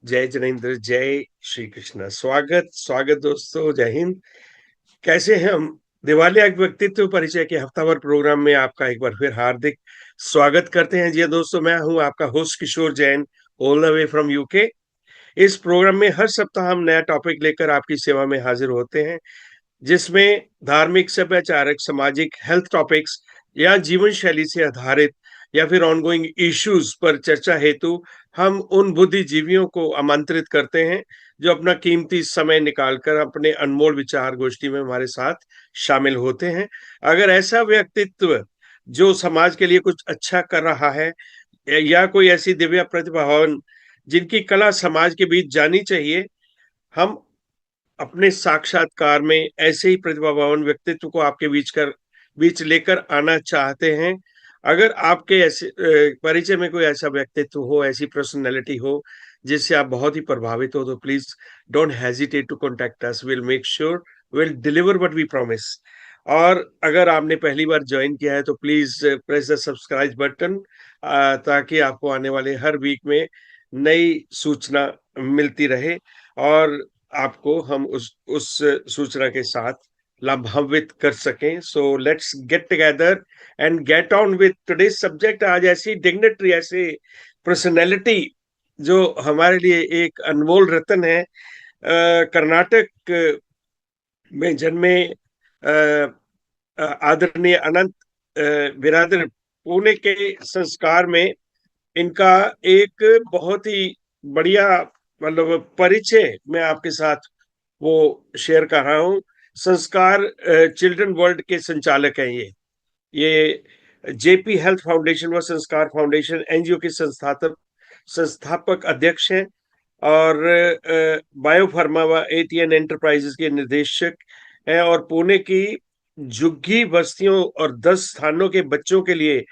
जय जिनेन्द्र, जय श्री कृष्ण। स्वागत स्वागत दोस्तों, जय हिंद। कैसे हैं हम? दिवालिया एक व्यक्तित्व परिचय के हफ्ताभर प्रोग्राम में आपका एक बार फिर हार्दिक स्वागत करते हैं। जी दोस्तों, मैं हूं आपका host Kishore Jain, all the way from UK. इस प्रोग्राम में हर सप्ताह हम नया टॉपिक लेकर आपकी सेवा में हाजिर होते हैं, जिसमें धार्मिक, सभ्याचारक, सामाजिक, हेल्थ टॉपिक्स या जीवन शैली से आधारित या फिर ऑनगोइंग इश्यूज पर चर्चा हेतु हम उन बुद्धिजीवियों को आमंत्रित करते हैं जो अपना कीमती समय निकालकर अपने अनमोल विचार गोष्ठी में हमारे साथ शामिल होते हैं। अगर ऐसा व्यक्तित्व जो समाज के लिए कुछ अच्छा कर रहा है या कोई ऐसी दिव्य प्रतिभावान जिनकी कला समाज के बीच जानी चाहिए, हम अपने साक्षात्कार में ऐसे ही प्रतिभावान व्यक्तित्व को आपके बीच लेकर आना चाहते हैं। अगर आपके ऐसे परिचय में कोई ऐसा व्यक्तित्व हो, ऐसी पर्सनैलिटी हो जिससे आप बहुत ही प्रभावित हो, तो please don't hesitate to contact us. Will make sure will deliver what we promise. और अगर आपने पहली बार ज्वाइन किया है तो please press the subscribe button, ताकि आपको आने वाले हर वीक में नई सूचना मिलती रहे और आपको हम उस सूचना के साथ लाभान्वित कर सकें। So let's get together and get on with today's subject. आज ऐसी डिग्निटरी, ऐसे पर्सनैलिटी जो हमारे लिए एक अनमोल रत्न है, कर्नाटक में जन्मे आदरणीय अनंत बिरादर, पुणे के संस्कार में इनका एक बहुत ही बढ़िया मतलब परिचय मैं आपके साथ वो शेयर कर रहा हूँ। संस्कार चिल्ड्रन वर्ल्ड के संचालक हैं ये जेपी हेल्थ फाउंडेशन व संस्कार फाउंडेशन एनजीओ के संस्थापक अध्यक्ष हैं और बायोफार्मा व एटीएन एंटरप्राइजेस के निर्देशक हैं और पुणे की झुग्गी बस्तियों और 10 स्थानों के बच्चों के लिए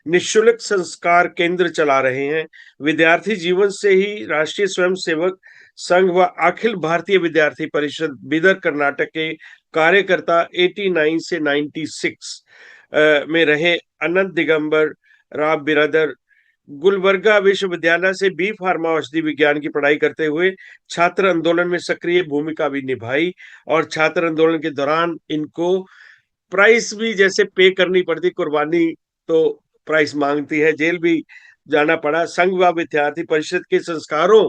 निशुल्क संस्कार केंद्र चला रहे हैं। विद्यार्थी जीवन से ही राष्ट्रीय स्वयंसेवक संघ व अखिल भारतीय विद्यार्थी परिषद बिदर कर्नाटक के कार्यकर्ता 89 से 96 में रहे अनंत दिगंबर राव बिरादर गुलबर्गा विश्वविद्यालय से बी फार्मा औषधि विज्ञान की पढ़ाई करते हुए छात्र आंदोलन में सक्रिय भूमिका भी निभाई और छात्र आंदोलन के दौरान इनको प्राइस भी जैसे पे करनी पड़ती, कुर्बानी तो प्राइस मांगती है, जेल भी जाना पड़ा। संघ व विद्यार्थी परिषद के संस्कारों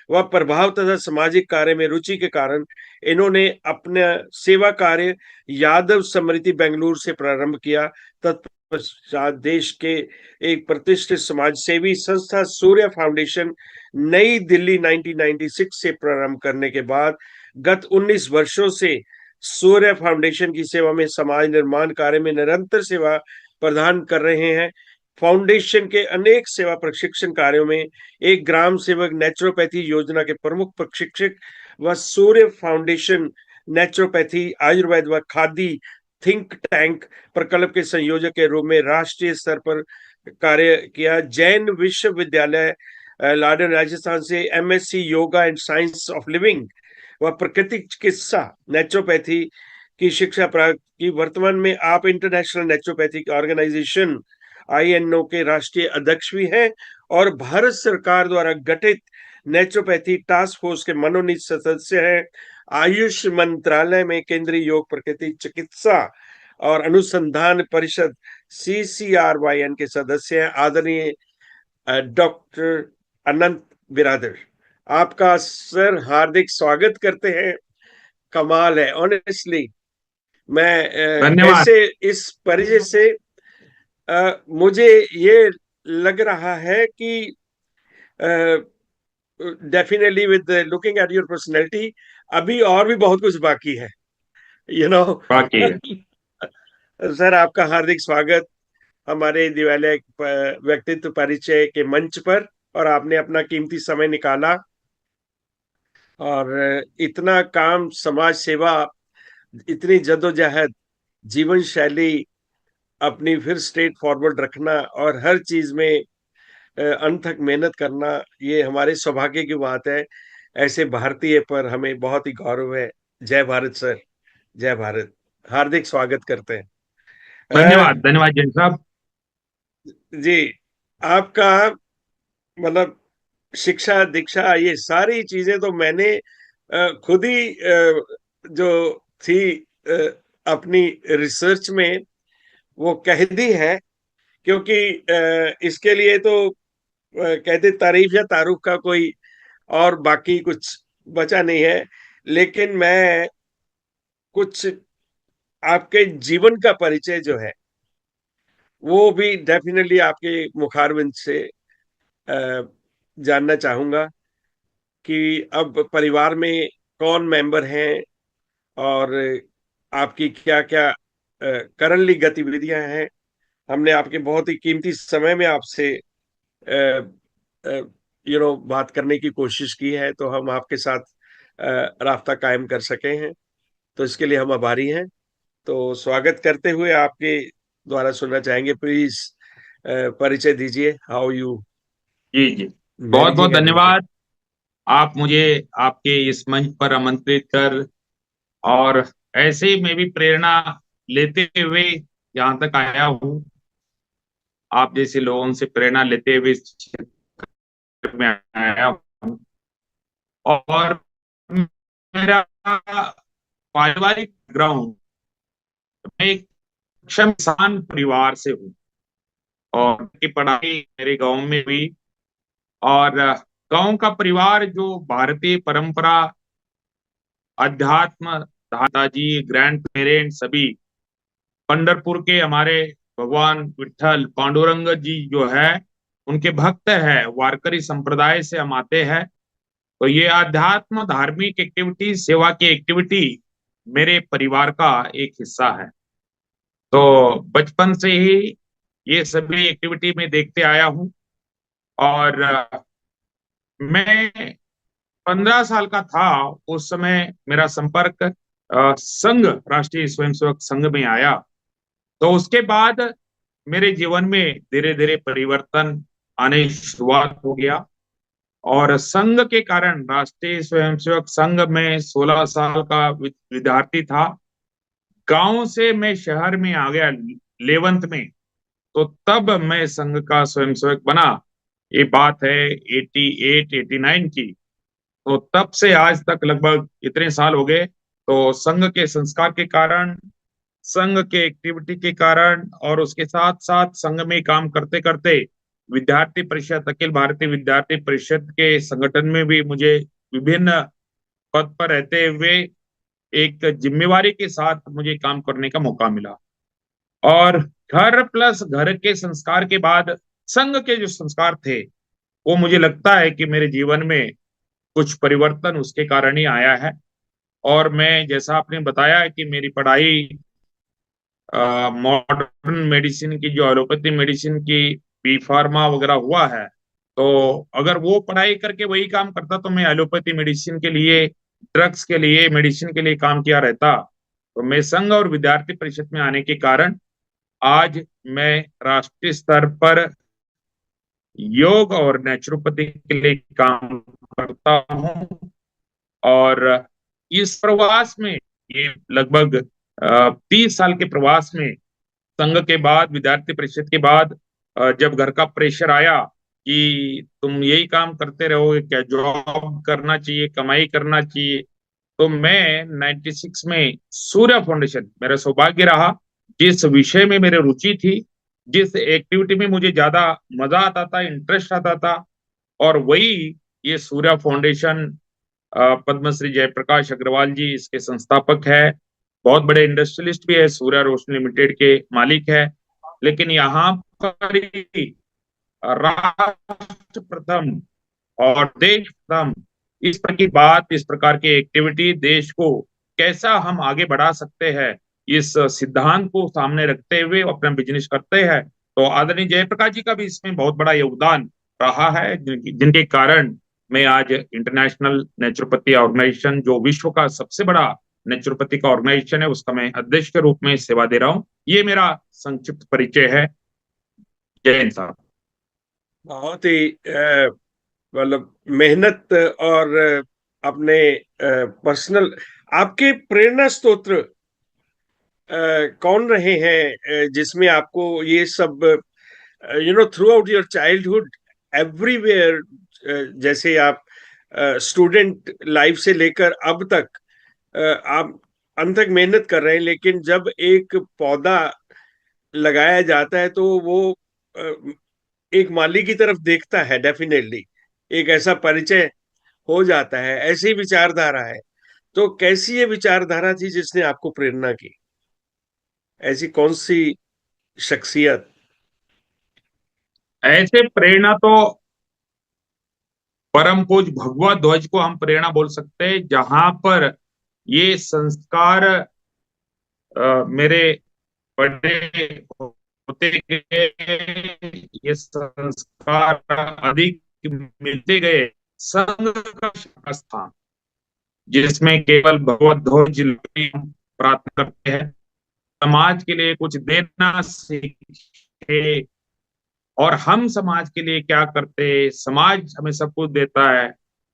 व प्रभाव तथा सामाजिक कार्य में रुचि के कारण इन्होंने अपना सेवा कार्य यादव स्मृति बेंगलुरु से प्रारंभ किया। तत्पश्चात देश के एक प्रतिष्ठित समाज सेवी संस्था सूर्य फाउंडेशन नई दिल्ली 1996 से प्रारंभ करने के बाद गत 19 वर्षों से सूर्य फाउंडेशन की सेवा में समाज निर्माण कार्य में निरंतर सेवा प्रदान कर रहे हैं। फाउंडेशन के अनेक सेवा प्रशिक्षण कार्यों में एक ग्राम सेवक नेचुरोपैथी योजना के प्रमुख प्रशिक्षक व सूर्य फाउंडेशन नेचुरोपैथी आयुर्वेद व खादी थिंक टैंक प्रकल्प के संयोजक के रूप में राष्ट्रीय स्तर पर कार्य किया। जैन विश्वविद्यालय लाडन राजस्थान से MSc yoga and science of living व प्राकृतिक चिकित्सा नेचुरोपैथी की शिक्षा प्राप्त की। वर्तमान में आप इंटरनेशनल नेचुरोपैथिक ऑर्गेनाइजेशन आईएनओ के राष्ट्रीय अध्यक्ष भी हैं और भारत सरकार द्वारा गठित नेचुरोपैथी टास्क फोर्स के मनोनीत सदस्य हैं। आयुष मंत्रालय में केंद्रीय योग प्राकृतिक चिकित्सा और अनुसंधान परिषद CCRYN के सदस्य हैं। आदरणीय डॉक्टर अनंत बिरादर, आपका सर हार्दिक स्वागत करते हैं। कमाल है ऑनेस्टली, मैं धन्यवाद। ऐसे इस परिचय से मुझे ये लग रहा है कि definitely with looking at your personality अभी और भी बहुत कुछ बाकी है, यू नो। बाकी है। सर, आपका हार्दिक स्वागत हमारे दिवालिया व्यक्तित्व परिचय के मंच पर। और आपने अपना कीमती समय निकाला और इतना काम, समाज सेवा, इतनी जद्दोजहद, जीवन शैली अपनी फिर स्ट्रेट फॉरवर्ड रखना और हर चीज में अंत तक मेहनत करना, ये हमारे सौभाग्य की बात है। ऐसे भारतीय पर हमें बहुत ही गौरव है। जय भारत सर, जय भारत। हार्दिक स्वागत करते हैं। अ, धन्यवाद, धन्यवाद जैन साहब। जी, आपका मतलब शिक्षा दीक्षा ये सारी चीजें तो मैंने खुद ही जो थी अपनी रिसर्च में वो कह दी है। क्योंकि इसके लिए तो कहते तारीफ या तारुफ का कोई और बाकी कुछ बचा नहीं है। लेकिन मैं कुछ आपके जीवन का परिचय जो है वो भी डेफिनेटली आपके मुखारबिंद से अ, जानना चाहूंगा कि अब परिवार में कौन मेंबर हैं और आपकी क्या क्या करंटली गतिविधियां हैं। हमने आपके बहुत ही कीमती समय में आपसे बात करने की कोशिश की है, तो हम आपके साथ रास्ता कायम कर सके हैं, तो इसके लिए हम आभारी हैं। तो स्वागत करते हुए आपके द्वारा सुनना चाहेंगे, प्लीज परिचय दीजिए, हाउ यू जी जी, बहुत बहुत मैनेजिंग एवरीथिंग। धन्यवाद। आप मुझे आपके इस मंच पर आमंत्रित कर, और ऐसे ही मैं भी प्रेरणा लेते हुए यहाँ तक आया हूँ। आप जैसे लोगों से प्रेरणा लेते हुए इस क्षेत्र में आया हूँ। और मेरा पारिवारिक ग्राउंड, मैं एक सक्षम किसान परिवार से हूँ, और की पढ़ाई मेरे गांव में हुई। और गांव का परिवार जो भारतीय परंपरा, अध्यात्म, दादाजी, ग्रैंड पेरेंट्स सभी पंढरपुर के हमारे भगवान विठल पांडुरंग जी जो है उनके भक्त है, वारकरी संप्रदाय से हम आते हैं। तो ये अध्यात्म, धार्मिक एक्टिविटी, सेवा की एक्टिविटी मेरे परिवार का एक हिस्सा है। तो बचपन से ही ये सभी एक्टिविटी में देखते आया हूँ। और मैं 15 साल का था उस समय मेरा संपर्क संघ, राष्ट्रीय स्वयंसेवक संघ में आया। तो उसके बाद मेरे जीवन में धीरे धीरे परिवर्तन आने की शुरुआत हो गया। और संघ के कारण, राष्ट्रीय स्वयंसेवक संघ में 16 साल का विद्यार्थी था। गांव से मैं शहर में आ गया 11th में। तो तब मैं संघ का स्वयंसेवक बना। ये बात है 88 89 की। तो तब से आज तक लगभग इतने साल हो गए। तो संघ के संस्कार के कारण, संघ के एक्टिविटी के कारण, और उसके साथ साथ संघ में काम करते करते विद्यार्थी परिषद, अखिल भारतीय विद्यार्थी परिषद के संगठन में भी मुझे विभिन्न पद पर रहते हुए एक जिम्मेवारी के साथ मुझे काम करने का मौका मिला। और घर प्लस घर के संस्कार के बाद संघ के जो संस्कार थे, वो मुझे लगता है कि मेरे जीवन में कुछ परिवर्तन उसके कारण ही आया है। और मैं, जैसा आपने बताया कि मेरी पढ़ाई मॉडर्न मेडिसिन की, जो एलोपैथी मेडिसिन की, बी फार्मा वगैरह हुआ है। तो अगर वो पढ़ाई करके वही काम करता तो मैं एलोपैथी मेडिसिन के लिए, ड्रग्स के लिए, मेडिसिन के लिए काम किया रहता। तो मैं संघ और विद्यार्थी परिषद में आने के कारण आज मैं राष्ट्रीय स्तर पर योग और नेचुरोपैथी के लिए काम करता हूँ। और इस प्रवास में, ये लगभग 30 साल के प्रवास में, संघ के बाद, विद्यार्थी परिषद के बाद, जब घर का प्रेशर आया कि तुम यही काम करते रहोगे क्या, जॉब करना चाहिए, कमाई करना चाहिए, तो मैं 96 में सूर्य फाउंडेशन, मेरा सौभाग्य रहा, जिस विषय में मेरी रुचि थी, जिस एक्टिविटी में मुझे ज्यादा मजा आता था, इंटरेस्ट आता था, और वही ये सूर्य फाउंडेशन, पद्मश्री जयप्रकाश अग्रवाल जी इसके संस्थापक है। बहुत बड़े इंडस्ट्रियलिस्ट भी है, सूर्या रोशनी लिमिटेड के मालिक है। लेकिन यहाँ पर ही राष्ट्र प्रथम और देश प्रथम, इस पर की बात, इस प्रकार की एक्टिविटी देश को कैसा हम आगे बढ़ा सकते हैं, इस सिद्धांत को सामने रखते हुए अपना बिजनेस करते हैं। तो आदरणीय जयप्रकाश जी का भी इसमें बहुत बड़ा योगदान रहा है, जिनके कारण मैं आज इंटरनेशनल नेचुरोपैथी ऑर्गेनाइजेशन, जो विश्व का सबसे बड़ा नेचुरोपैथी का ऑर्गेनाइजेशन है, उसका मैं अध्यक्ष के रूप में सेवा दे रहा हूँ। ये मेरा संक्षिप्त परिचय है। जय हिंद साहब। बहुत ही मतलब मेहनत और अपने पर्सनल आपके प्रेरणा स्रोत कौन रहे हैं, जिसमें आपको ये सब through out your childhood everywhere, जैसे आप स्टूडेंट लाइफ से लेकर अब तक आप अंत तक मेहनत कर रहे हैं, लेकिन जब एक पौधा लगाया जाता है तो वो अ, एक माली की तरफ देखता है, डेफिनेटली एक ऐसा परिचय हो जाता है, ऐसी विचारधारा है। तो कैसी ये विचारधारा थी जिसने आपको प्रेरणा की? ऐसी कौन सी शख्सियत? ऐसे प्रेरणा तो परम पूज्य भगवत ध्वज को हम प्रेरणा बोल सकते हैं, जहां पर ये संस्कार मेरे बड़े होते गए, ये संस्कार अधिक मिलते गए। संघ का स्थान, जिसमें केवल भगवत ध्वज हम प्रार्थना करते हैं, समाज के लिए कुछ देना सीखे, और हम समाज के लिए क्या करते हैं, समाज हमें सब कुछ देता है,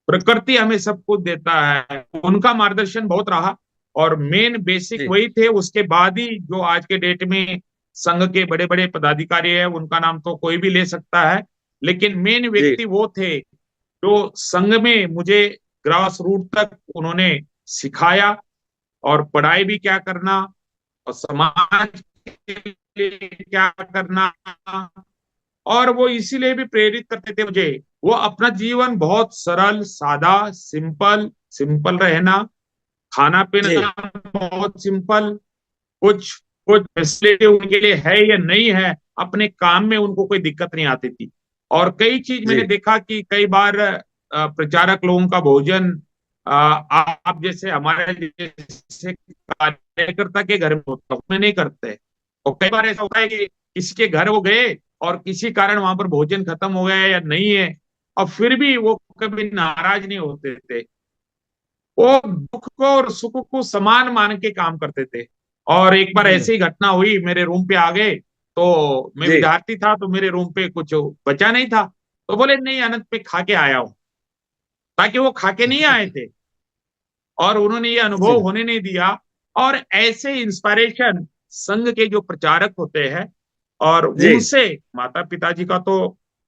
प्रकृति हमें सब कुछ देता है, उनका मार्गदर्शन बहुत रहा। और मेन बेसिक जी वही थे। उसके बाद ही जो आज के डेट में संघ के बड़े बड़े पदाधिकारी है, उनका नाम तो कोई भी ले सकता है, लेकिन मेन जी व्यक्ति वो थे जो संघ में मुझे ग्रास रूट तक उन्होंने सिखाया, और पढ़ाई भी क्या करना और समाज के लिए क्या करना। और वो इसीलिए भी प्रेरित करते थे मुझे। वो अपना जीवन बहुत सरल, सादा, सिंपल सिंपल रहना, खाना जी पीना बहुत सिंपल, कुछ कुछ फैसिलिटी उनके लिए है या नहीं है, अपने काम में उनको कोई दिक्कत नहीं आती थी। और कई चीज जी मैंने देखा कि कई बार प्रचारक लोगों का भोजन आप जैसे हमारे जैसे कार्यकर्ता के घर में होता है, उसमें नहीं करते। और कई बार ऐसा होता है कि किसी के घर वो गए और किसी कारण वहां पर भोजन खत्म हो गया या नहीं है, और फिर भी वो कभी नाराज नहीं होते थे। वो दुख को और सुख को समान मान के काम करते थे। और एक बार हम्म, ऐसी घटना हुई, मेरे रूम पे आ गए, तो मैं जी विद्यार्थी था, तो मेरे रूम पे कुछ बचा नहीं था, तो बोले नहीं अनंत, पे खा के आया हूं। ताकि वो खा के नहीं आए थे, और उन्होंने ये अनुभव जी होने नहीं दिया। और ऐसे इंस्पायरेशन संघ के जो प्रचारक होते हैं, और जी उनसे माता पिताजी का तो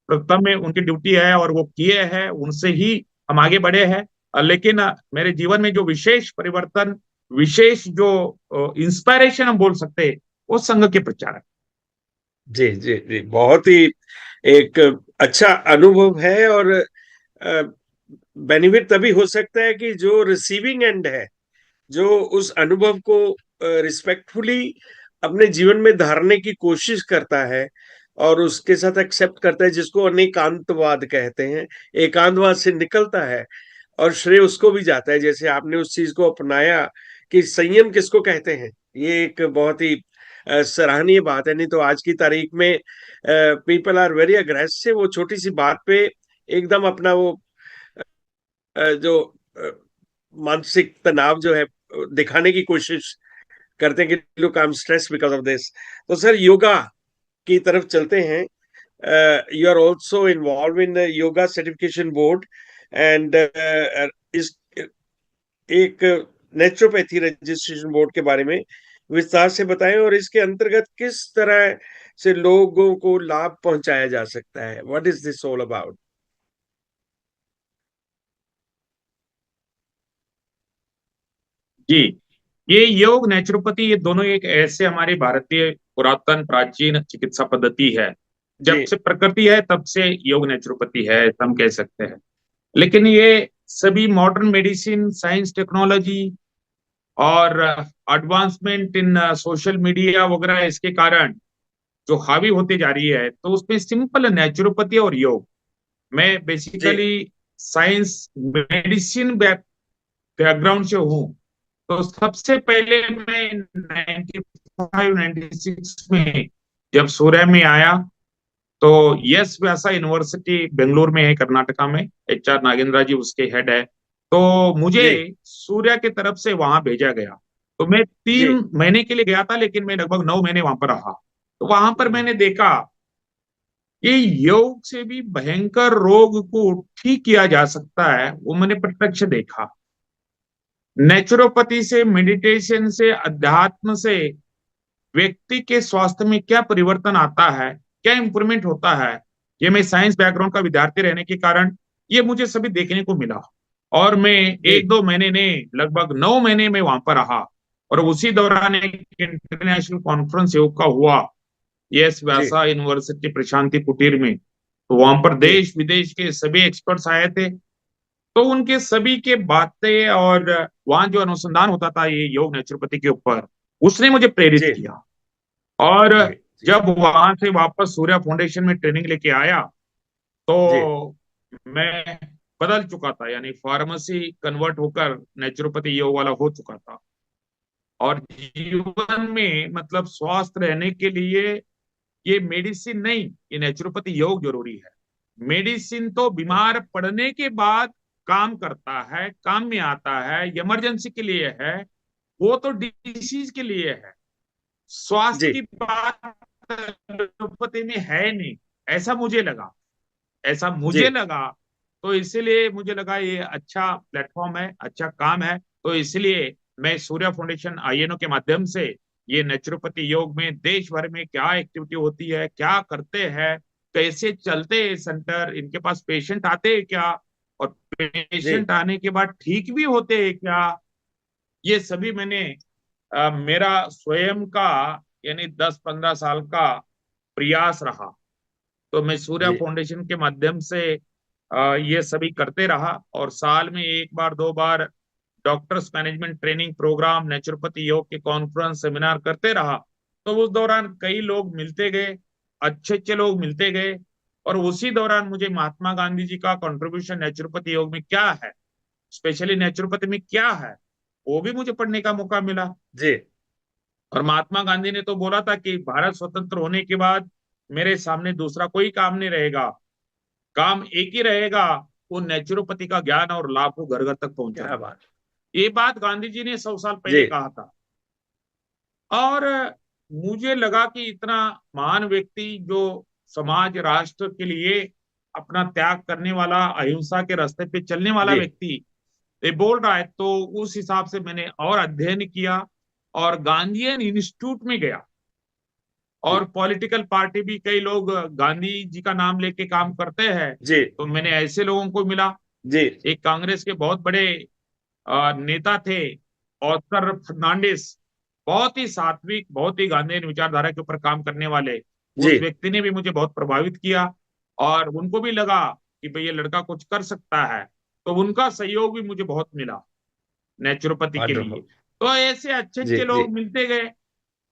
प्रथम में उनकी ड्यूटी है, और वो किए हैं, उनसे ही हम आगे बढ़े हैं। लेकिन मेरे जीवन में जो विशेष परिवर्तन, विशेष जो इंस्पायरेशन हम बोल सकते हैं, वो संघ के प्रचारक। जी जी जी, बहुत ही एक अच्छा अनुभव है। और बेनिफिट तभी हो सकता है कि जो रिसीविंग एंड है, जो उस अनुभव को रिस्पेक्टफुली अपने जीवन में धारने की कोशिश करता है और उसके साथ एक्सेप्ट करता है, जिसको अनेकांतवाद कहते हैं, एकांतवाद से निकलता है, और श्रेय उसको भी जाता है। जैसे आपने उस चीज को अपनाया कि संयम किसको कहते हैं, ये एक बहुत ही सराहनीय बात है। नहीं तो आज की तारीख में पीपल आर वेरी अग्रेसिव, वो छोटी सी बात पे एकदम अपना वो जो अ, मानसिक तनाव जो है दिखाने की कोशिश करते हैं कि look I am stress because of this. तो सर योगा की तरफ चलते हैं। You are also involve in yoga certification board, and इस एक नेचुरोपैथी रजिस्ट्रेशन बोर्ड के बारे में विस्तार से बताएं, और इसके अंतर्गत किस तरह से लोगों को लाभ पहुंचाया जा सकता है। What is this all about? जी, ये योग नेचुरोपैथी, ये दोनों एक ऐसे हमारी भारतीय पुरातन प्राचीन चिकित्सा पद्धति है। जब जी से प्रकृति है तब से योग नेचुरोपैथी है, ऐसा हम कह सकते हैं। लेकिन ये सभी मॉडर्न मेडिसिन, साइंस, टेक्नोलॉजी और एडवांसमेंट इन सोशल मीडिया वगैरह इसके कारण जो हावी होती जा रही है, तो उसमें सिंपल नेचुरोपैथी और योग, मैं जी बेसिकली साइंस मेडिसिन बैकग्राउंड से हूँ। तो सबसे पहले मैं 95 96 में जब सूर्य में आया, तो यस व्यासा यूनिवर्सिटी बेंगलुरु में है, कर्नाटका में, HR नागेंद्र जी उसके हेड है। तो मुझे जी सूर्य की तरफ से वहां भेजा गया। तो मैं जी 3 महीने के लिए गया था, लेकिन मैं लगभग 9 महीने वहां पर रहा। तो वहां पर हम्म, मैंने देखा कि योग से भी भयंकर रोग को ठीक किया जा सकता है, वो मैंने प्रत्यक्ष देखा। नेचुरोपैथी से, मेडिटेशन से, अध्यात्म से व्यक्ति के स्वास्थ्य में क्या परिवर्तन आता है, क्या इंप्रूवमेंट होता है, ये मैं साइंस बैकग्राउंड का विद्यार्थी रहने के कारण ये मुझे सभी देखने को मिला। और मैं जी 1-2 महीने ने, लगभग 9 महीने में वहां पर रहा। और उसी दौरान एक इंटरनेशनल कॉन्फ्रेंस योग का हुआ, यस जी व्यासा यूनिवर्सिटी प्रशांति कुटीर में। तो वहां पर जी देश विदेश के सभी एक्सपर्ट्स आए थे। तो उनके सभी के बातें और वहां जो अनुसंधान होता था ये योग नेचुरोपैथी के ऊपर, उसने मुझे प्रेरित जी किया। और जी जी जब वहां से वापस सूर्या फाउंडेशन में ट्रेनिंग लेके आया, जी तो मैं बदल चुका था, यानी फार्मेसी कन्वर्ट होकर नेचुरोपैथी योग वाला हो चुका था। और जीवन में मतलब स्वस्थ रहने के लिए ये मेडिसिन नहीं, ये नेचुरोपैथी योग जरूरी है। मेडिसिन तो बीमार पड़ने के बाद काम करता है, काम में आता है, इमरजेंसी के लिए है, वो तो डिसीज के लिए है। स्वास्थ्य जी की बात एलोपैथी में है नहीं, ऐसा मुझे लगा, ऐसा जी मुझे लगा। तो इसीलिए मुझे लगा ये अच्छा प्लेटफॉर्म है, अच्छा काम है। तो इसलिए मैं सूर्या फाउंडेशन INO के माध्यम से ये नेचुरोपैथी योग में देश भर में क्या एक्टिविटी होती है, क्या करते हैं, कैसे चलते हैं सेंटर, इनके पास पेशेंट आते हैं क्या, और जी पेशेंट आने के बाद ठीक भी होते हैं क्या, ये सभी मैंने मेरा स्वयं का, यानी 10-15 साल का प्रयास रहा। तो मैं सूर्या जी फाउंडेशन के माध्यम से ये सभी करते रहा। और साल में 1 बार 2 बार doctors management training programme, naturopathy yoga के कॉन्फ्रेंस सेमिनार करते रहा। तो उस दौरान कई लोग मिलते गए, अच्छे अच्छे लोग मिलते गए। और उसी दौरान मुझे महात्मा गांधी जी का कंट्रीब्यूशन नेचुरोपैथी योग में क्या है, स्पेशली नेचुरोपैथी में क्या है, वो भी मुझे पढ़ने का मौका मिला। जी और महात्मा गांधी ने तो बोला था कि भारत स्वतंत्र होने के बाद मेरे सामने दूसरा कोई काम नहीं रहेगा, काम एक ही रहेगा, वो नेचुरोपैथी का ज्ञान और लाभ को घर घर तक क्या पहुंचाना। बात। ये बात गांधी जी ने 100 साल जी पहले कहा था। और मुझे लगा कि इतना महान व्यक्ति, जो समाज राष्ट्र के लिए अपना त्याग करने वाला, अहिंसा के रास्ते पे चलने वाला जी व्यक्ति, ये बोल रहा है, तो उस हिसाब से मैंने और अध्ययन किया और गांधीयन इंस्टीट्यूट में गया। जी और पॉलिटिकल पार्टी भी कई लोग गांधी जी का नाम लेके काम करते हैं, जी तो मैंने ऐसे लोगों को मिला। जी एक कांग्रेस के बहुत बड़े नेता थे, ऑस्कर फर्नांडिस, बहुत ही सात्विक, बहुत ही गांधीयन विचारधारा के ऊपर काम करने वाले, जी उस व्यक्ति ने भी मुझे बहुत प्रभावित किया। और उनको भी लगा कि भाई ये लड़का कुछ कर सकता है, तो उनका सहयोग भी मुझे बहुत मिला नेचुरोपैथी के लिए। वंडरफुल। तो ऐसे अच्छे जी अच्छे जी लोग मिलते गए,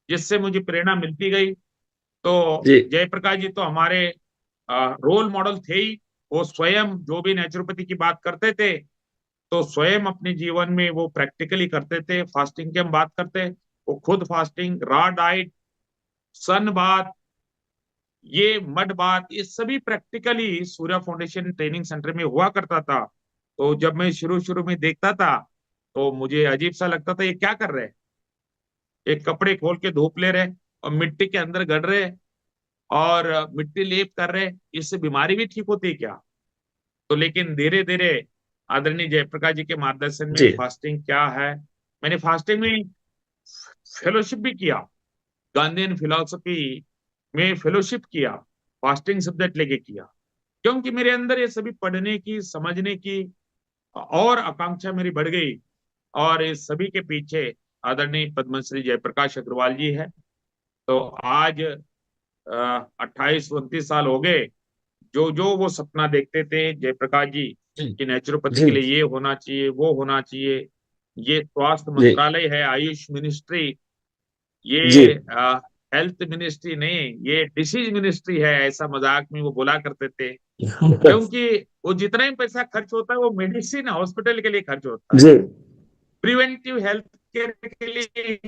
जिससे मुझे प्रेरणा मिलती गई। तो जी जयप्रकाश जी तो हमारे रोल मॉडल थे ही। वो स्वयं जो भी नेचुरोपैथी की बात करते थे, तो स्वयं अपने जीवन में वो प्रैक्टिकली करते थे। फास्टिंग की हम बात करते, वो खुद फास्टिंग, रॉ डाइट, सन बात, ये मड बात, ये सभी practically Surya foundation training centre में हुआ करता था। तो जब मैं शुरू शुरू में देखता था, तो मुझे अजीब सा लगता था, ये क्या कर रहे हैं, एक कपड़े खोल के धूप ले रहे और मिट्टी के अंदर गड़ रहे और मिट्टी लेप कर रहे, इससे बीमारी भी ठीक होती है क्या। तो लेकिन धीरे धीरे आदरणीय जयप्रकाश जी के मार्गदर्शन में जी फास्टिंग क्या है, मैंने फास्टिंग में फेलोशिप भी किया, गांधीयन फिलोसफी में फेलोशिप किया, फास्टिंग सब्जेक्ट लेके किया। क्योंकि मेरे अंदर ये सभी पढ़ने की, समझने की और आकांक्षा मेरी बढ़ गई। और इस सभी के पीछे आदरणीय पद्मश्री जयप्रकाश अग्रवाल जी है। तो आज 28-29 साल हो गए, जो जो वो सपना देखते थे जयप्रकाश जी जी कि नेचुरोपैथी जी के लिए ये होना चाहिए, वो होना चाहिए, ये स्वास्थ्य जी मंत्रालय है, आयुष मिनिस्ट्री, ये जी। हेल्थ मिनिस्ट्री नहीं, ये डिसीज मिनिस्ट्री है, ऐसा मजाक में वो बोला करते थे। क्योंकि वो जितना ही पैसा खर्च होता है वो मेडिसिन हॉस्पिटल के लिए खर्च होता है, जी प्रिवेंटिव हेल्थ केयर के लिए,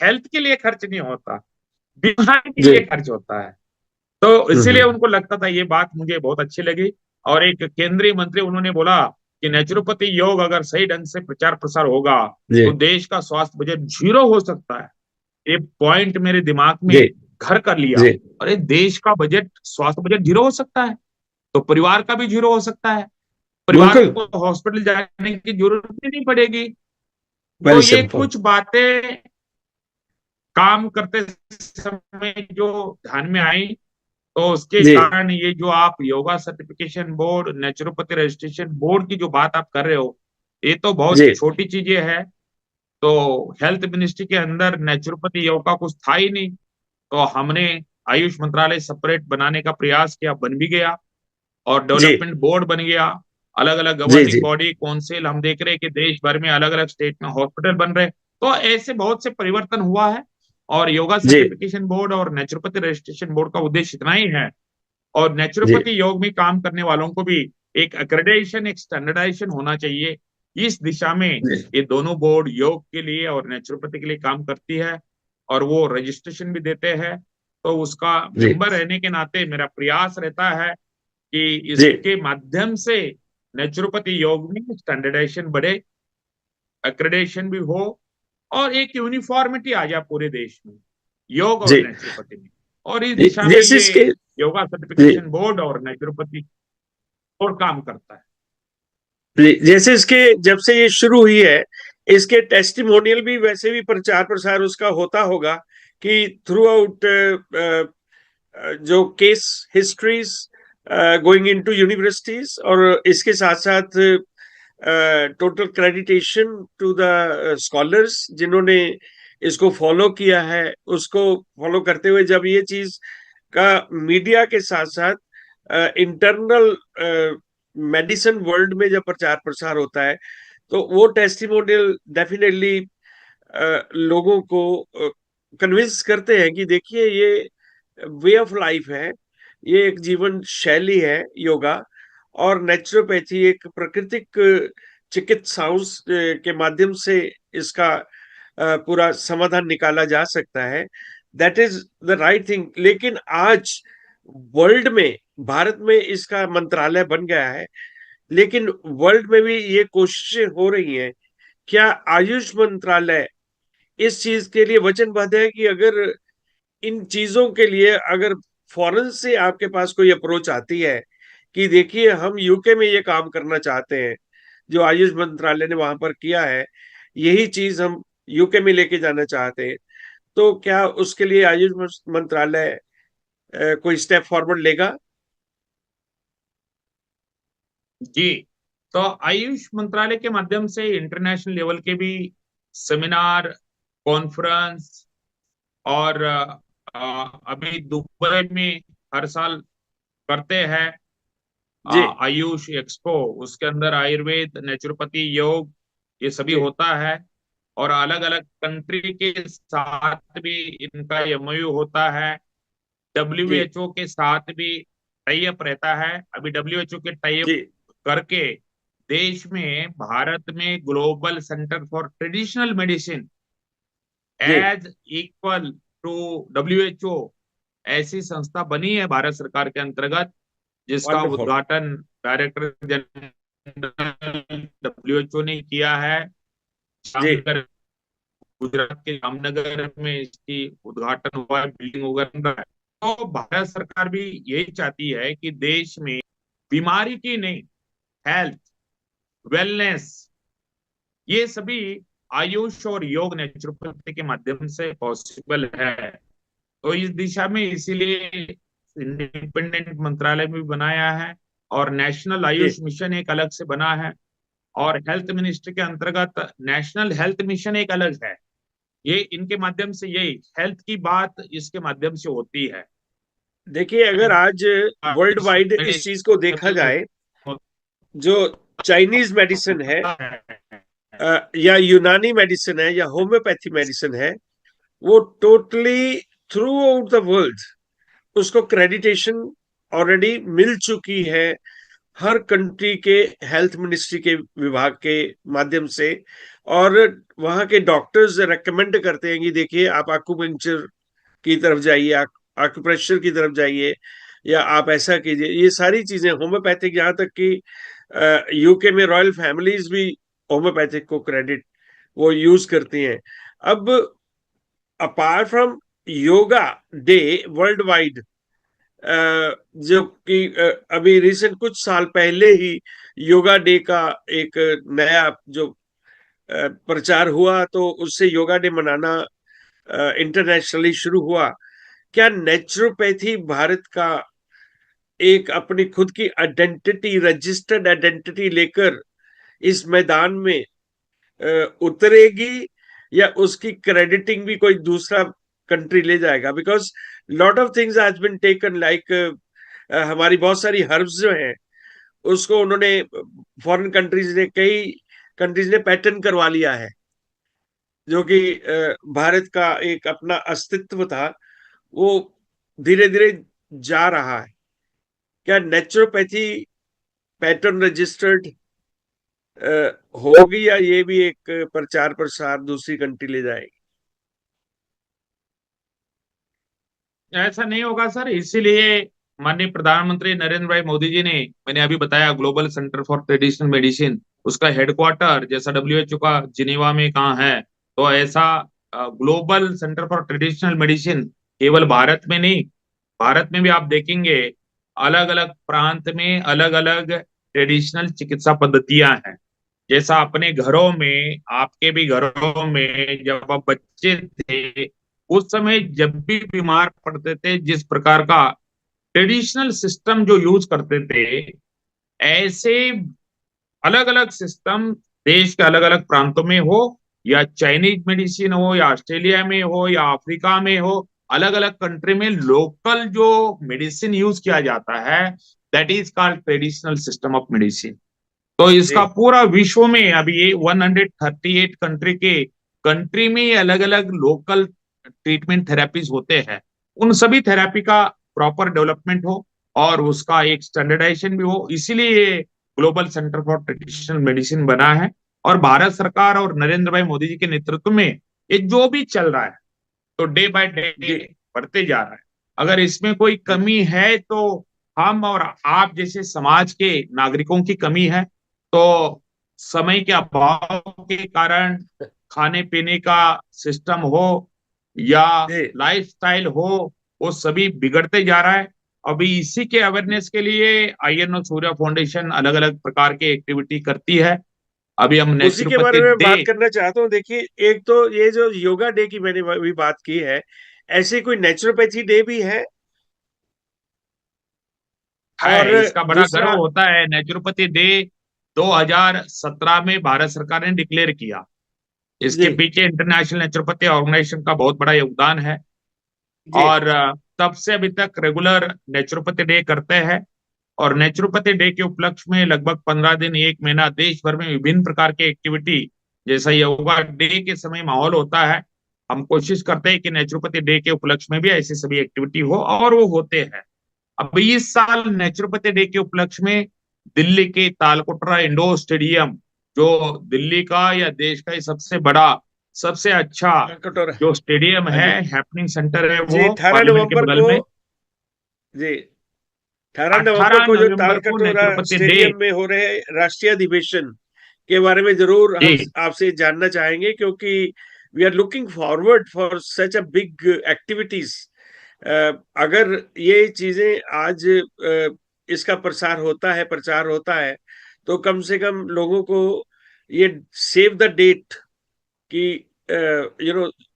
हेल्थ के लिए खर्च नहीं होता, बीमारी के जी। लिए खर्च होता है। तो इसीलिए हम्म। उनको लगता था, ये बात मुझे बहुत अच्छी लगी। और एक केंद्रीय मंत्री उन्होंने बोला कि नेचुरोपैथी योग अगर सही ढंग से प्रचार प्रसार होगा जी तो देश का स्वास्थ्य बजट जीरो हो सकता है। ये पॉइंट मेरे दिमाग में जी घर कर लिया। जी। अरे देश का बजट, स्वास्थ्य बजट जीरो हो सकता है, तो परिवार का भी जीरो हो सकता है, परिवार बिल्कुल। को हॉस्पिटल जाने की जरूरत भी नहीं पड़ेगी। तो वेरी ये सिंपल। कुछ बातें काम करते समय जो ध्यान में आई, तो उसके जी कारण ये जो आप yoga certification board, naturopathy registration board की जो बात आप कर रहे हो, ये तो बहुत जी छोटी चीजें हैं। तो हेल्थ मिनिस्ट्री के अंदर नेचुरोपैथी योग का कुछ था ही नहीं, तो हमने आयुष मंत्रालय सेपरेट बनाने का प्रयास किया, बन भी गया, और जी डेवलपमेंट बोर्ड बन गया, अलग अलग जी गवर्निंग जी बॉडी काउंसिल, हम देख रहे हैं कि देश भर में अलग अलग स्टेट में हॉस्पिटल बन रहे हैं। तो ऐसे बहुत से परिवर्तन हुआ है। और योगा जी सर्टिफिकेशन बोर्ड और नेचुरोपैथी रजिस्ट्रेशन बोर्ड का उद्देश्य इतना ही है, और जी नेचुरोपैथी योग में काम करने वालों को भी एक अक्रेडिटेशन, एक स्टैंडर्डाइजेशन होना चाहिए। इस दिशा में जी ये दोनों बोर्ड योग के लिए और नेचुरोपैथी के लिए काम करती है, और वो रजिस्ट्रेशन भी देते हैं। तो उसका जी मेंबर रहने के नाते मेरा प्रयास रहता है कि जी इसके माध्यम से नेचुरोपैथी योग में स्टैंडर्डाइजेशन बढ़े, अक्रेडिटेशन भी हो, और एक यूनिफॉर्मिटी आ जाए पूरे देश में योग और जी। नेचुरोपैथी में। और इस दिशा में जैसे ये इसके योगा जी सर्टिफिकेशन बोर्ड और नेचुरोपैथी बोर्ड काम करता है। जी, जैसे इसके जब से ये शुरू हुई है, इसके टेस्टिमोनियल भी वैसे भी प्रचार प्रसार उसका होता होगा कि थ्रू आउट जो case histories going into universities, और इसके साथ साथ टोटल क्रेडिटेशन टू द स्कॉलर्स जिन्होंने इसको फॉलो किया है, उसको फॉलो करते हुए जब ये चीज का मीडिया के साथ साथ इंटरनल मेडिसिन वर्ल्ड में जब प्रचार प्रसार होता है, तो वो टेस्टिमोनियल डेफिनेटली लोगों को कन्विंस करते हैं कि देखिए ये वे ऑफ लाइफ है, ये एक जीवन शैली है योगा, और नेचुरोपैथी एक प्राकृतिक चिकित्साओं के माध्यम से इसका पूरा समाधान निकाला जा सकता है। That is the right thing. लेकिन आज वर्ल्ड में, भारत में इसका मंत्रालय बन गया है, लेकिन वर्ल्ड में भी ये कोशिशें हो रही हैं। क्या आयुष मंत्रालय इस चीज के लिए वचनबद्ध है कि अगर इन चीजों के लिए अगर फॉरेन से आपके पास कोई अप्रोच आती है कि देखिए हम यूके में ये काम करना चाहते हैं, जो आयुष मंत्रालय ने वहां पर किया है, यही चीज हम यूके में लेके जाना चाहते हैं, तो क्या उसके लिए आयुष मंत्रालय कोई स्टेप फॉरवर्ड लेगा? जी, तो आयुष मंत्रालय के माध्यम से इंटरनेशनल लेवल के भी सेमिनार, कॉन्फ्रेंस, और अभी दुबई में हर साल करते हैं जी आयुष एक्सपो, उसके अंदर आयुर्वेद, नेचुरोपैथी, योग, ये सभी जी होता है। और अलग अलग कंट्री के साथ भी इनका एमओयू होता है, जी डब्ल्यूएचओ के साथ भी टाई अप रहता है। अभी डब्ल्यूएचओ के टाई अप जी करके देश में, भारत में global centre for traditional medicine जी। एज इक्वल टू डब्ल्यूएचओ, ऐसी संस्था बनी है भारत सरकार के अंतर्गत, जिसका वंडरफुल। उद्घाटन डायरेक्टर जनरल डब्ल्यूएचओ ने किया है। जी जामनगर, गुजरात के जामनगर में इसकी उद्घाटन हुआ है, बिल्डिंग वगैरह बन रहा है। तो भारत सरकार भी यही चाहती है कि देश में बीमारी की नहीं, हेल्थ, वेलनेस, ये सभी आयुष और योग नेचुरोपैथी के माध्यम से पॉसिबल है। तो इस दिशा में इसीलिए इंडिपेंडेंट मंत्रालय भी बनाया है, और नेशनल जी। आयुष मिशन एक अलग से बना है, और हेल्थ मिनिस्ट्री के अंतर्गत नेशनल हेल्थ मिशन एक अलग है। ये इनके माध्यम से यही हेल्थ की बात इसके माध्यम से होती है। देखिए अगर आज वर्ल्ड वाइड इस चीज को देखा जाए, जो चाइनीज मेडिसिन है, या यूनानी मेडिसिन है या होम्योपैथी मेडिसिन है, वो totally through out the world उसको क्रेडिटेशन ऑलरेडी मिल चुकी है, हर कंट्री के हेल्थ मिनिस्ट्री के विभाग के माध्यम से। और वहां के डॉक्टर्स रेकमेंड करते हैं कि देखिए आप आकुपंक्चर की तरफ जाइए, आकुप्रेशर की तरफ जाइए, या आप ऐसा कीजिए। ये सारी चीजें होम्योपैथिक, यहाँ तक कि यूके में रॉयल फैमिलीज भी होम्योपैथिक को क्रेडिट वो यूज करती हैं। अब apart from yoga day world wide, जो कि अभी रिसेंट कुछ साल पहले ही योगा डे का एक नया जो प्रचार हुआ, तो उससे योगा डे मनाना इंटरनेशनली शुरू हुआ। क्या नेचुरोपैथी भारत का एक अपनी खुद की आइडेंटिटी, रजिस्टर्ड आइडेंटिटी लेकर इस मैदान में उतरेगी, या उसकी क्रेडिटिंग भी कोई दूसरा कंट्री ले जाएगा? Because lot of things has been taken, like हमारी बहुत सारी हर्ब्स जो हैं उसको उन्होंने, फॉरेन कंट्रीज ने, कई कंट्रीज ने पैटर्न करवा लिया है, जो कि भारत का एक अपना अस्तित्व था वो धीरे धीरे जा रहा है। क्या नेचुरोपैथी पैटर्न रजिस्टर्ड होगी, या ये भी एक प्रचार प्रसार दूसरी कंट्री ले जाएगी? ऐसा नहीं होगा सर, इसीलिए माननीय प्रधानमंत्री नरेंद्र भाई मोदी जी ने, मैंने अभी बताया global centre for traditional medicine, उसका हेडक्वार्टर जैसा डब्ल्यूएचओ का जिनेवा में कहाँ है, तो ऐसा global centre for traditional medicine केवल भारत में नहीं, भारत में भी आप देखेंगे अलग अलग प्रांत में अलग अलग ट्रेडिशनल चिकित्सा पद्धतियां हैं। जैसा अपने घरों में, आपके भी घरों में जब आप बच्चे थे, उस समय जब भी बीमार पड़ते थे, जिस प्रकार का ट्रेडिशनल सिस्टम जो यूज करते थे, ऐसे अलग अलग सिस्टम देश के अलग अलग प्रांतों में हो, या चाइनीज मेडिसिन हो, या ऑस्ट्रेलिया में हो, या अफ्रीका में हो, अलग अलग कंट्री में लोकल जो मेडिसिन यूज किया जाता है, that is called traditional system of medicine. तो जी इसका पूरा विश्व में अभी ये 138 कंट्री में ये अलग अलग लोकल ट्रीटमेंट थेरेपीज होते हैं। उन सभी थेरेपी का प्रॉपर डेवलपमेंट हो और उसका एक स्टैंडर्डाइजेशन भी हो, इसीलिए ये global centre for traditional medicine बना है। और भारत सरकार और नरेंद्र भाई मोदी जी के नेतृत्व में ये जो भी चल रहा है, तो डे बाय डे जी बढ़ते जा रहा है। अगर इसमें कोई जी कमी है तो हम और आप जैसे समाज के नागरिकों की कमी है। तो समय के अभाव के कारण खाने पीने का सिस्टम हो या जी। लाइफस्टाइल हो, वो सभी बिगड़ते जा रहा है। अभी इसी के अवेयरनेस के लिए आईएनओ सूर्या फाउंडेशन अलग अलग प्रकार के एक्टिविटी करती है। अभी हम उसी के बारे नेचुरोपैथी में डे बात करना चाहता हूँ। देखिए, एक तो ये जो योगा डे की मैंने अभी बात की है, ऐसे कोई नेचुरोपैथी डे भी है? और है, इसका बड़ा गर्व दूसरा, होता है। नेचुरोपैथी डे 2017 में भारत सरकार ने डिक्लेयर किया। जी इसके पीछे इंटरनेशनल नेचुरोपैथी ऑर्गेनाइजेशन का बहुत बड़ा योगदान है। जी और तब से अभी तक रेगुलर नेचुरोपैथी डे करते हैं। और नेचुरोपैथी डे के उपलक्ष्य में लगभग 15 दिन, एक महीना देश भर में विभिन्न प्रकार के एक्टिविटी, जैसा योगा डे के समय माहौल होता है, हम कोशिश करते हैं कि नेचुरोपैथी डे के उपलक्ष्य में भी ऐसी सभी एक्टिविटी हो, और वो होते हैं। अब इस साल नेचुरोपैथी डे के उपलक्ष्य में दिल्ली के तालकटोरा इंडोर स्टेडियम, जो दिल्ली का या देश का ही सबसे बड़ा, सबसे अच्छा कटोरा, जो स्टेडियम हाँ है, जी हैपनिंग सेंटर है, जी। वो 18 पार्लियामेंट के नवंबर बगल को, में। जी 18 नवंबर 18 को जो नवंबर को तालकटोरा नेचुरोपैथी डे। स्टेडियम में हो रहे राष्ट्रीय अधिवेशन के बारे में जरूर हम जी। आपसे जानना चाहेंगे, क्योंकि we are looking forward for such a big activities. अगर ये चीजें आज इसका प्रसार होता है, प्रचार होता है, तो कम से कम लोगों को ये सेव द डेट की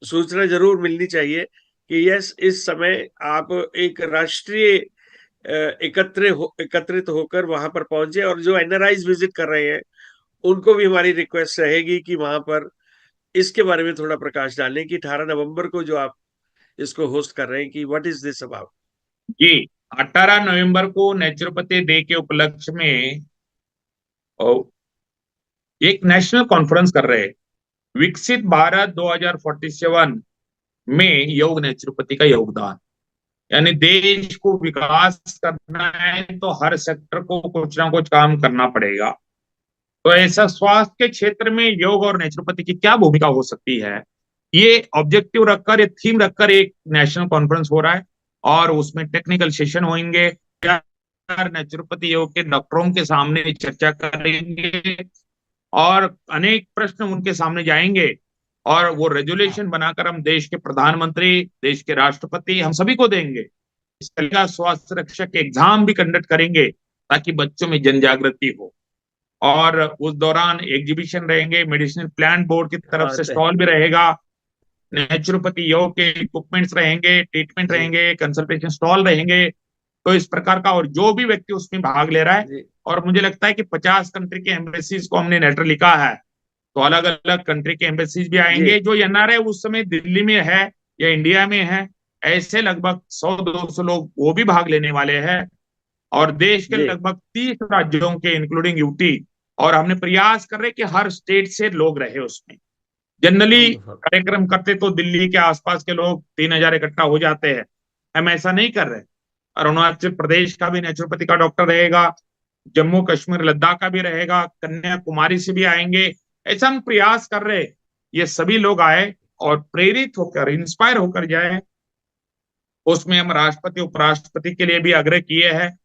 सूचना जरूर मिलनी चाहिए कि यस, इस समय आप एक राष्ट्रीय एकत्रित होकर वहां पर पहुंचे। और जो एनआरआईज विजिट कर रहे हैं, उनको भी हमारी रिक्वेस्ट रहेगी कि वहां पर इसके बारे में थोड़ा प्रकाश डालें कि 18 नवंबर को जो आप इसको होस्ट कर रहे हैं, कि व्हाट इज दिस अबाउट? जी, 18 नवंबर को नेचुरोपैथी डे के उपलक्ष्य में एक नेशनल कॉन्फ्रेंस कर रहे हैं, विकसित भारत 2047 में योग नेचुरोपैथी का योगदान। यानी देश को विकास करना है तो हर सेक्टर को कुछ ना कुछ काम करना पड़ेगा। तो ऐसा स्वास्थ्य के क्षेत्र में योग और नेचुरोपैथी की क्या भूमिका हो सकती है, ये ऑब्जेक्टिव रखकर, ये थीम रखकर एक नेशनल कॉन्फ्रेंस हो रहा है। और उसमें टेक्निकल सेशन होंगे, नेचुरोपैथी योग के डॉक्टरों के सामने चर्चा करेंगे और अनेक प्रश्न उनके सामने जाएंगे। और वो रेजुलेशन बनाकर हम देश के प्रधानमंत्री, देश के राष्ट्रपति, हम सभी को देंगे। इसका स्वास्थ्य रक्षक एग्जाम भी कंडक्ट करेंगे ताकि बच्चों में जन जागृति हो। और उस दौरान एग्जीबिशन रहेंगे, मेडिसिनल प्लांट बोर्ड की तरफ से बात है। स्टॉल भी रहेगा, नेचुरोपैथी योग के इक्विपमेंट्स रहेंगे, ट्रीटमेंट जी रहेंगे, कंसल्टेशन स्टॉल रहेंगे। तो इस प्रकार का, और जो भी व्यक्ति उसमें भाग ले रहा है, जी और मुझे लगता है कि 50 कंट्री के एम्बेसीज को हमने लेटर लिखा है, तो अलग अलग कंट्री के एम्बेसीज भी जी आएंगे। जो एनआरआई उस समय दिल्ली में है या इंडिया में है, ऐसे लगभग 100-200 लोग वो भी भाग लेने वाले हैं। और देश के जी। लगभग 30 राज्यों के इंक्लूडिंग यूटी। और हमने प्रयास कर रहे कि हर स्टेट से लोग रहे उसमें। जनरली बहुत। कार्यक्रम करते तो दिल्ली के आसपास के लोग 3,000 इकट्ठा हो जाते हैं, हम ऐसा नहीं कर रहे। अरुणाचल प्रदेश का भी नेचुरोपैथी का डॉक्टर रहेगा, जम्मू कश्मीर लद्दाख का भी रहेगा, कन्याकुमारी से भी आएंगे। ऐसा हम प्रयास कर रहे, ये सभी लोग आए और प्रेरित होकर, इंस्पायर होकर जाए। उसमें हम राष्ट्रपति उपराष्ट्रपति के लिए भी आग्रह किए हैं,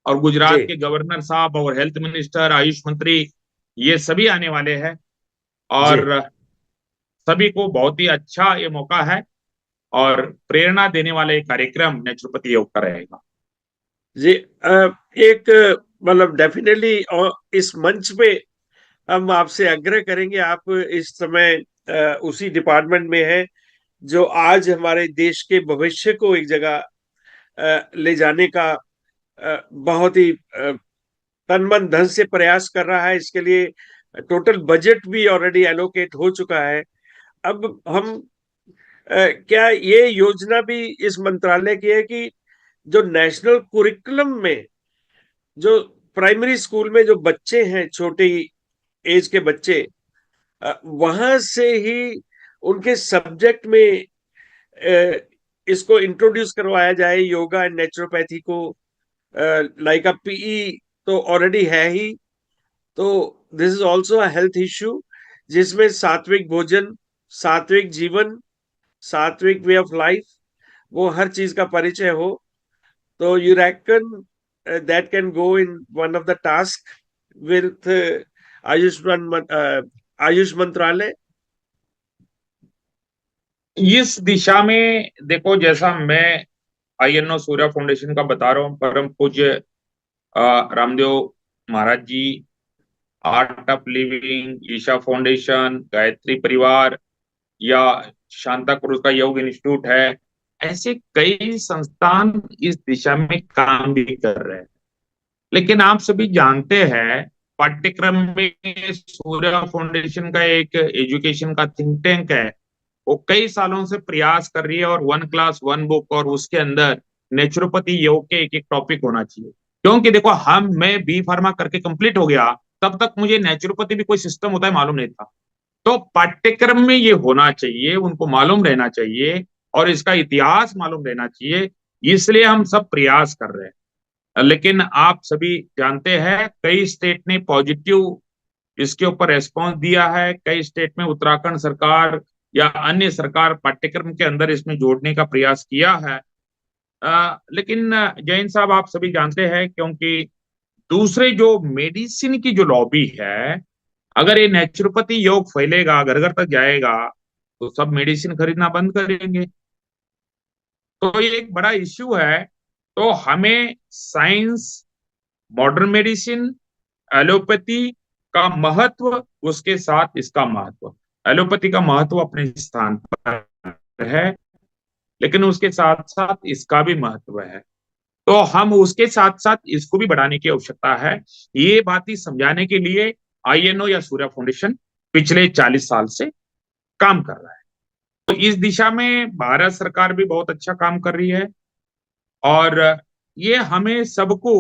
और जी गुजरात के गवर्नर साहब और हेल्थ मिनिस्टर, आयुष मंत्री, ये सभी आने वाले हैं। जी और सभी को बहुत ही अच्छा ये मौका है, और प्रेरणा देने वाला एक कार्यक्रम नेचुरोपैथी योग का रहेगा। जी। एक मतलब डेफिनेटली इस मंच पे हम आपसे आग्रह करेंगे। आप इस समय उसी डिपार्टमेंट में हैं जो आज हमारे देश के भविष्य को एक जगह ले जाने का बहुत ही तन मन धन से प्रयास कर रहा है। इसके लिए टोटल बजट भी ऑलरेडी एलोकेट हो चुका है। अब हम क्या ये योजना भी इस मंत्रालय की है कि जो नेशनल कुरिकुलम में, जो प्राइमरी स्कूल में जो बच्चे हैं, छोटी एज के बच्चे, वहां से ही उनके सब्जेक्ट में इसको इंट्रोड्यूस करवाया जाए, योगा एंड नेचुरोपैथी को। लाइक अ पीई तो ऑलरेडी है ही, तो this is also a health issue जिसमें सात्विक भोजन, सात्विक जीवन, सात्विक वे ऑफ लाइफ, वो हर चीज का परिचय हो। तो you reckon that can go in one of the task with Ayush मंत्रालय? इस दिशा में देखो, जैसा मैं आईएनओ सूर्या फाउंडेशन का बता रहा हूँ, परम पूज्य Ramdev Maharaj ji, art of living, Isha foundation, Gayatri Parivar, या शांता क्रूज का योग इंस्टीट्यूट है, ऐसे कई संस्थान इस दिशा में काम भी कर रहे हैं। लेकिन आप सभी जानते हैं, पाठ्यक्रम में सूर्या फाउंडेशन का एक एजुकेशन का थिंक टैंक है, वो कई सालों से प्रयास कर रही है, और 1 क्लास 1 बुक, और उसके अंदर नेचुरोपैथी योग के एक एक टॉपिक होना चाहिए। क्योंकि देखो, मैं बी फार्मा करके कंप्लीट हो गया, तब तक मुझे नेचुरोपैथी भी कोई सिस्टम होता है मालूम नहीं था। तो पाठ्यक्रम में ये होना चाहिए, उनको मालूम रहना चाहिए, और इसका इतिहास मालूम रहना चाहिए। इसलिए हम सब प्रयास कर रहे हैं। लेकिन आप सभी जानते हैं, कई स्टेट ने पॉजिटिव इसके ऊपर रेस्पॉन्स दिया है। कई स्टेट में उत्तराखंड सरकार या अन्य सरकार पाठ्यक्रम के अंदर इसमें जोड़ने का प्रयास किया है। लेकिन जैन साहब, आप सभी जानते हैं, क्योंकि दूसरे जो मेडिसिन की जो लॉबी है, अगर ये नेचुरोपैथी योग फैलेगा, घर घर तक जाएगा, तो सब मेडिसिन खरीदना बंद करेंगे। तो ये एक बड़ा इश्यू है। तो हमें साइंस, मॉडर्न मेडिसिन, एलोपैथी का महत्व, उसके साथ इसका महत्व, एलोपैथी का महत्व अपने स्थान पर है, लेकिन उसके साथ साथ इसका भी महत्व है। तो हम उसके साथ साथ इसको भी बढ़ाने की आवश्यकता है। ये बात ही समझाने के लिए आईएनओ या सूर्या फाउंडेशन पिछले 40 साल से काम कर रहा है। तो इस दिशा में भारत सरकार भी बहुत अच्छा काम कर रही है। और ये हमें सबको,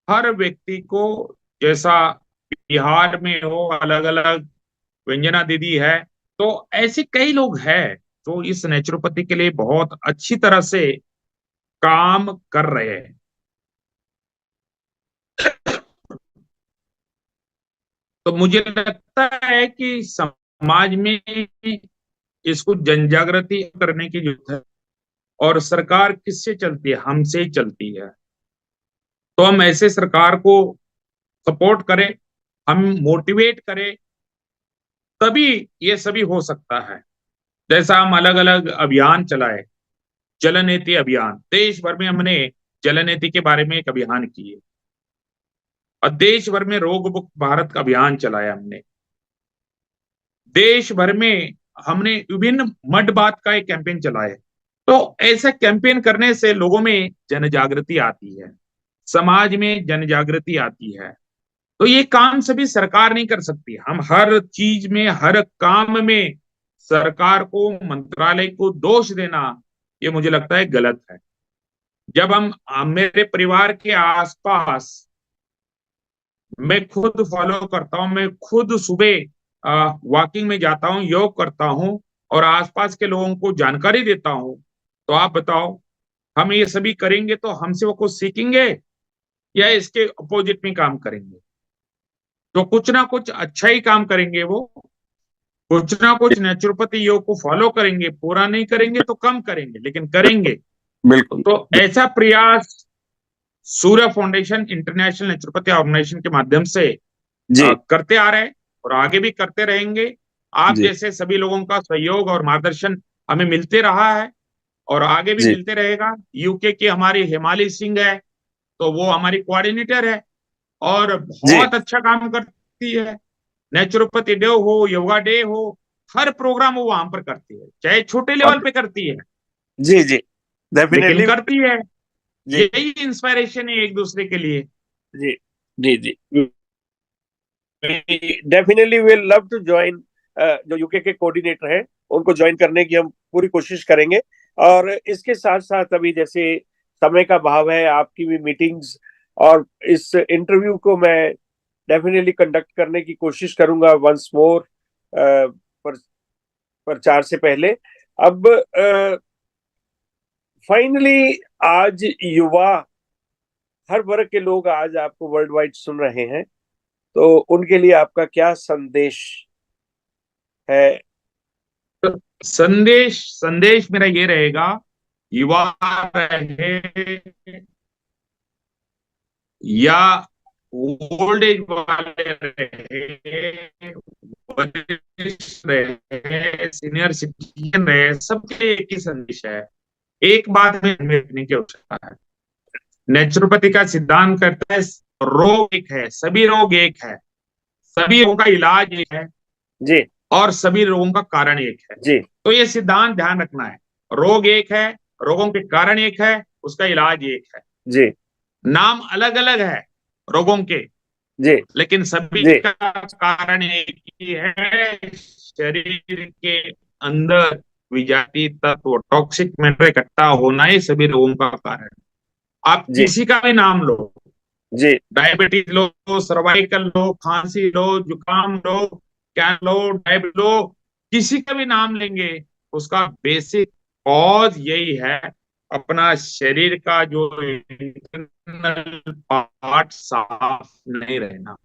हर व्यक्ति को, जैसा बिहार में हो, अलग अलग व्यंजना दीदी है। तो ऐसे कई लोग हैं जो इस नेचुरोपैथी के लिए बहुत अच्छी तरह से काम कर रहे हैं। तो मुझे लगता है कि समाज में इसको जन जागृति करने की जरूरत है। और सरकार किससे चलती है? हमसे ही चलती है। तो हम ऐसे सरकार को सपोर्ट करें, हम मोटिवेट करें, तभी ये सभी हो सकता है। जैसा हम अलग अलग अभियान चलाए, जल नीति अभियान, देश भर में हमने जल नीति के बारे में एक अभियान किए, और देश भर में रोग मुक्त भारत का अभियान चलाया हमने। देश भर में हमने विभिन्न मड बात का एक कैंपेन चलाया। तो ऐसा कैंपेन करने से लोगों में जन जागृति आती है, समाज में जन जागृति आती है। तो ये काम सभी सरकार नहीं कर सकती। हम हर चीज में, हर काम में सरकार को, मंत्रालय को दोष देना, ये मुझे लगता है गलत है। जब मेरे परिवार के आसपास, मैं खुद फॉलो करता हूँ, मैं खुद सुबह वॉकिंग में जाता हूँ, योग करता हूँ, और आसपास के लोगों को जानकारी देता हूँ। तो आप बताओ, हम ये सभी करेंगे तो हमसे वो कुछ सीखेंगे या इसके अपोजिट में काम करेंगे? तो कुछ ना कुछ अच्छा ही काम करेंगे वो, कुछ ना कुछ नेचुरोपैथी योग को फॉलो करेंगे। पूरा नहीं करेंगे तो कम करेंगे, लेकिन करेंगे। बिल्कुल। तो ऐसा प्रयास सूर्य फाउंडेशन इंटरनेशनल नेचुरोपैथी ऑर्गेनाइजेशन के माध्यम से जी करते आ रहे हैं, और आगे भी करते रहेंगे। आप जी जैसे सभी लोगों का सहयोग और मार्गदर्शन हमें मिलते रहा है, और आगे भी जी मिलते रहेगा। यूके की हमारी हिमाली सिंह है, तो वो हमारी कोऑर्डिनेटर है, और जी बहुत अच्छा काम करती है। नेचुरोपैथी डे हो, योगा डे हो, हर प्रोग्राम वो वहां पर करती है, चाहे छोटे लेवल और पे करती है, जी जी लेकिन डेफिनेटली। करती है। जी यही इंस्पायरेशन है एक दूसरे के लिए। जी जी जी definitely will love to join. जो यूके के कोऑर्डिनेटर हैं उनको ज्वाइन करने की हम पूरी कोशिश करेंगे। और इसके साथ साथ अभी जैसे समय का अभाव है, आपकी भी मीटिंग्स, और इस इंटरव्यू को मैं डेफिनेटली कंडक्ट करने की कोशिश करूंगा वंस मोर पर प्रचार से पहले। अब फाइनली आज युवा, हर वर्ग के लोग आज आपको वर्ल्ड वाइड सुन रहे हैं, तो उनके लिए आपका क्या संदेश है? तो संदेश संदेश मेरा ये रहेगा, युवा रहे या ओल्ड एज वाले रहे, वरिष्ठ रहे, सीनियर सिटीजन रहे, सबके एक ही संदेश है। एक बात में रखने की आवश्यकता है। नेचुरोपैथी का सिद्धांत करता है, रोग एक है, सभी रोग एक है, सभी रोगों का इलाज एक है, जी और सभी रोगों का कारण एक है। जी तो ये सिद्धांत ध्यान रखना है। रोग एक है, रोगों के कारण एक है, उसका इलाज एक है। जी नाम अलग अलग है रोगों के, जी लेकिन सभी जी का कारण एक ही है। शरीर के अंदर विजातीय तत्व, टॉक्सिक मैटर इकट्ठा होना ही सभी रोगों का कारण है। आप जी किसी का भी नाम लो, जी डायबिटीज लो, सर्वाइकल लो, खांसी लो, जुकाम लो, क्या लो, डायबिटीज लो, किसी का भी नाम लेंगे, उसका बेसिक कॉज यही है, अपना शरीर का जो इंटरनल पार्ट साफ नहीं रहना।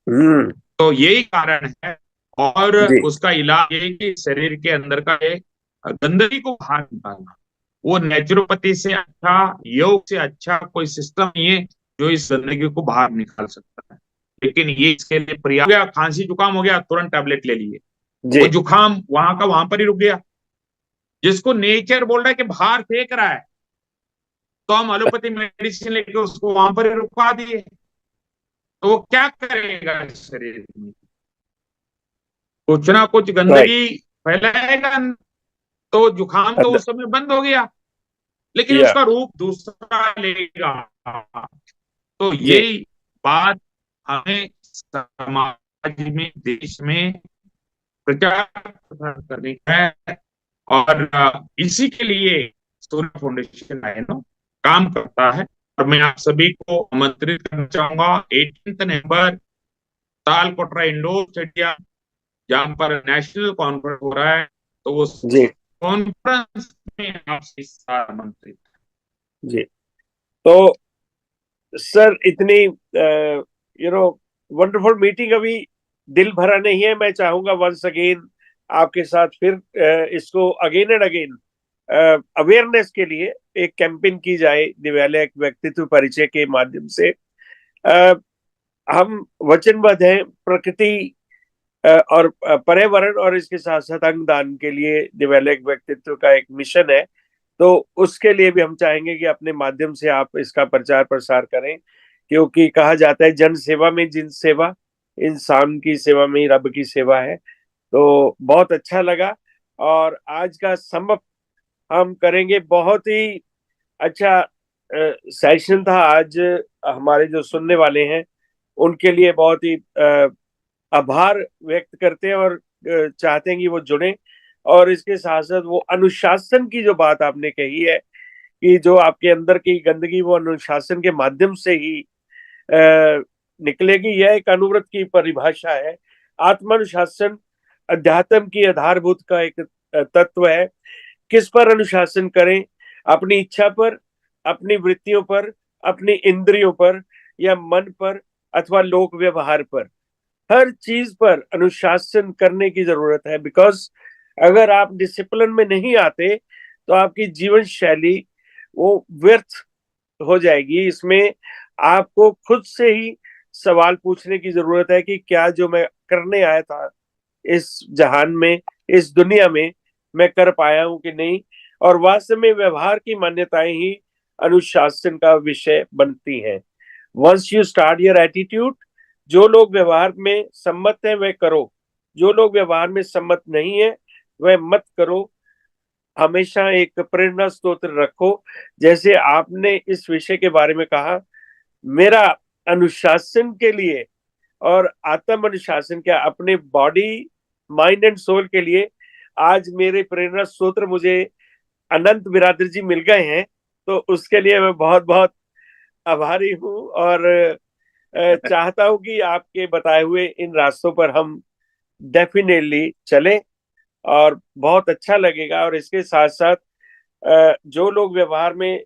हम्म। तो यही कारण है। और जी उसका इलाज यही कि शरीर के अंदर का एक गंदगी को बाहर निकालना। वो नेचुरोपैथी से अच्छा, योग से अच्छा कोई सिस्टम नहीं है जो इस गंदगी को बाहर निकाल सकता है। लेकिन ये इसके लिए प्रयास हो गया, खांसी जुकाम हो गया, तुरंत टैबलेट ले लिए, जी वो जुकाम वहां का वहां पर ही रुक गया। जिसको नेचर बोल रहा है कि बाहर फेंक रहा है, तो हम एलोपैथी मेडिसिन लेके उसको वहां पर ही रुकवा दिए। तो वो क्या करेगा शरीर में? कुछ ना कुछ राइट। गंदगी फैलाएगा। तो जुकाम तो अंदर उस समय बंद हो गया, लेकिन या उसका रूप दूसरा लेगा। तो जी यही बात हमें समाज में, देश में प्रचार प्रसार करनी है। और इसी के लिए सूर्य फाउंडेशन है ना, काम करता है। और मैं आप सभी को आमंत्रित करना चाहूंगा 18 नवंबर तालकोटरा इंडोर स्टेडियम, जहां पर नेशनल कॉन्फ्रेंस हो रहा है, तो उस जी। कॉन्फ्रेंस में आप इस साल आमंत्रित। जी। तो सर इतनी वंडरफुल मीटिंग अभी दिल भरा नहीं है। मैं चाहूंगा वंस अगेन आपके साथ फिर इसको अगेन एंड अगेन अवेयरनेस के लिए एक कैंपेन की जाए दिव्यालय व्यक्तित्व परिचय के माध्यम से। अ, हम वचनबद्ध हैं प्रकृति और पर्यावरण और इसके साथ साथ अंगदान के लिए दिव्यालय व्यक्तित्व का एक मिशन है। तो उसके लिए भी हम चाहेंगे कि अपने माध्यम से आप इसका प्रचार प्रसार करें, क्योंकि कहा जाता है जन सेवा में जिन सेवा, इंसान की सेवा में ही रब की सेवा है। तो बहुत अच्छा लगा। और आज का सम हम करेंगे बहुत ही अच्छा सेशन था आज। हमारे जो सुनने वाले हैं उनके लिए बहुत ही आभार व्यक्त करते हैं और चाहते हैं कि वो जुड़े। और इसके साथ साथ वो अनुशासन की जो बात आपने कही है कि जो आपके अंदर की गंदगी वो अनुशासन के माध्यम से ही निकलेगी, यह एक अनुव्रत की परिभाषा है। आत्मानुशासन अध्यात्म की आधारभूत का एक तत्व है। किस पर अनुशासन करें? अपनी इच्छा पर, अपनी वृत्तियों पर, अपनी इंद्रियों पर, या मन पर, अथवा लोक व्यवहार पर। हर चीज पर अनुशासन करने की जरूरत है। बिकॉज अगर आप डिसिप्लिन में नहीं आते तो आपकी जीवन शैली वो व्यर्थ हो जाएगी। इसमें आपको खुद से ही सवाल पूछने की जरूरत है कि क्या जो मैं करने आया था इस जहान में, इस दुनिया में, मैं कर पाया हूं कि नहीं। और वास्तव में व्यवहार की मान्यताएं ही अनुशासन का विषय बनती हैं। Once you start your attitude, जो लोग व्यवहार में सम्मत है वह करो, जो लोग व्यवहार में सम्मत नहीं है वह मत करो। हमेशा एक प्रेरणा स्तोत्र रखो। जैसे आपने इस विषय के बारे में कहा, मेरा अनुशासन के लिए और आत्म अनुशासन क्या अपने बॉडी, माइंड एंड सोल के लिए आज मेरे प्रेरणा स्तोत्र मुझे अनंत बिरादर जी मिल गए हैं। तो उसके लिए मैं बहुत बहुत आभारी हूँ। और चाहता हूँ कि आपके बताए हुए इन रास्तों पर हम डेफिनेटली चलें और बहुत अच्छा लगेगा। और इसके साथ साथ जो लोग व्यवहार में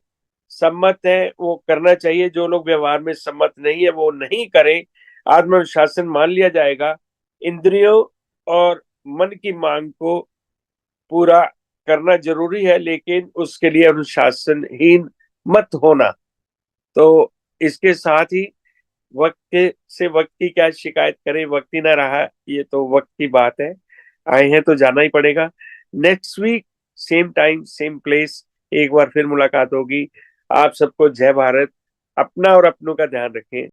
सम्मत है वो करना चाहिए, जो लोग व्यवहार में सम्मत नहीं है वो नहीं करें। आत्मानुशासन मान लिया जाएगा। इंद्रियों और मन की मांग को पूरा करना जरूरी है, लेकिन उसके लिए अनुशासनहीन मत होना। तो इसके साथ ही वक्त से वक्त की क्या शिकायत करें, वक्त ही ना रहा, ये तो वक्त की बात है। आए हैं तो जाना ही पड़ेगा। Next week same time same place एक बार फिर मुलाकात होगी। आप सबको जय भारत। अपना और अपनों का ध्यान रखें।